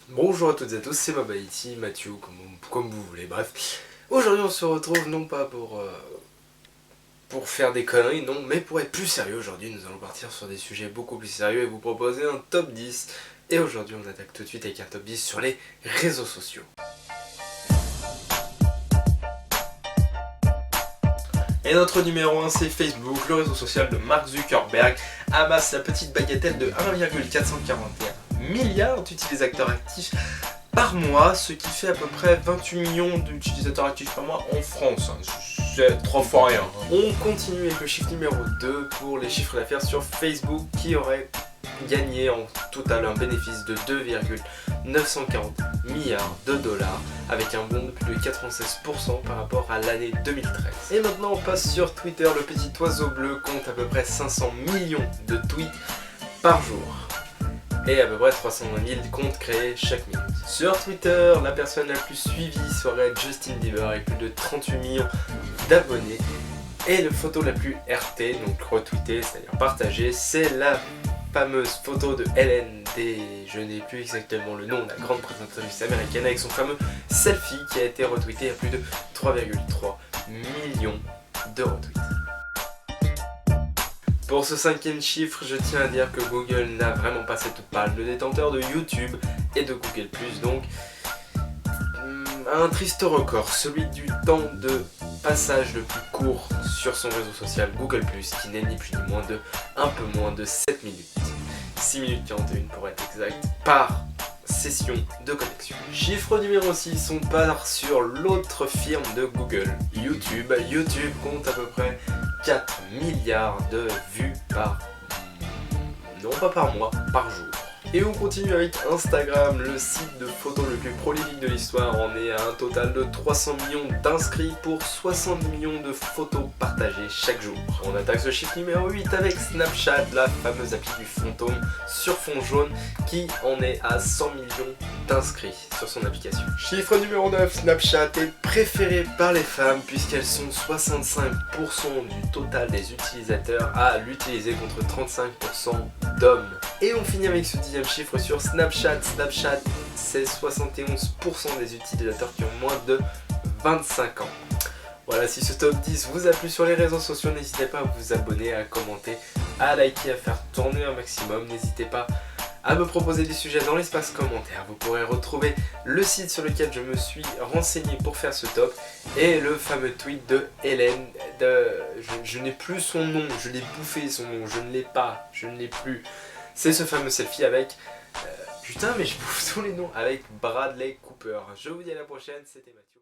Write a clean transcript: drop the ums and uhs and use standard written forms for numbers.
Bonjour à toutes et à tous, c'est Mabaiti, Mathieu, comme vous voulez, bref. Aujourd'hui on se retrouve non pas pour faire des conneries, non, mais pour être plus sérieux. Aujourd'hui nous allons partir sur des sujets beaucoup plus sérieux et vous proposer un top 10. Et aujourd'hui on attaque tout de suite avec un top 10 sur les réseaux sociaux. Et notre numéro 1 c'est Facebook, le réseau social de Mark Zuckerberg amasse la petite bagatelle de 1,441 milliard d'utilisateurs actifs par mois, ce qui fait à peu près 28 millions d'utilisateurs actifs par mois en France. C'est 3 fois rien. On continue avec le chiffre numéro 2 pour les chiffres d'affaires sur Facebook qui aurait gagné en total un bénéfice de 2,940 milliards de dollars avec un bond de plus de 96% par rapport à l'année 2013. Et maintenant on passe sur Twitter, le petit oiseau bleu compte à peu près 500 millions de tweets par jour et à peu près 320 000 comptes créés chaque minute. Sur Twitter, la personne la plus suivie serait Justin Bieber avec plus de 38 millions d'abonnés. Et la photo la plus RT, donc retweetée, c'est-à-dire partagée, c'est la fameuse photo de Hélène D. Je n'ai plus exactement le nom, la grande présentatrice américaine, avec son fameux selfie qui a été retweeté à plus de 3,3 millions de retweets. Pour ce cinquième chiffre, je tiens à dire que Google n'a vraiment pas cette palle. Le détenteur de YouTube et de Google+, donc, a un triste record, celui du temps de passage le plus court sur son réseau social Google+, qui n'est ni plus ni moins de un peu moins de 7 minutes. 6 minutes 41 pour être exact, par session de connexion. Chiffre numéro 6, on part sur l'autre firme de Google, YouTube. YouTube compte à peu près 4 milliards de vues par... non pas par mois, par jour. Et on continue avec Instagram, le site de photos le plus prolifique de l'histoire. On est à un total de 300 millions d'inscrits pour 60 millions de photos partagées chaque jour. On attaque ce chiffre numéro 8 avec Snapchat, la fameuse appli du fantôme sur fond jaune qui en est à 100 millions d'inscrits sur son application. Chiffre numéro 9, Snapchat est préféré par les femmes puisqu'elles sont 65% du total des utilisateurs à l'utiliser contre 35% d'hommes. Et on finit avec ce 10e chiffre sur Snapchat. Snapchat, c'est 71% des utilisateurs qui ont moins de 25 ans. Voilà, si ce top 10 vous a plu sur les réseaux sociaux, n'hésitez pas à vous abonner, à commenter, à liker, à faire tourner un maximum. N'hésitez pas à me proposer des sujets dans l'espace commentaire. Vous pourrez retrouver le site sur lequel je me suis renseigné pour faire ce top et le fameux tweet de Hélène. Je n'ai plus son nom, je l'ai bouffé son nom, je ne l'ai pas, je ne l'ai plus. C'est ce fameux selfie avec... putain mais je bouffe tous les noms, avec Bradley Cooper. Je vous dis à la prochaine, c'était Mathieu.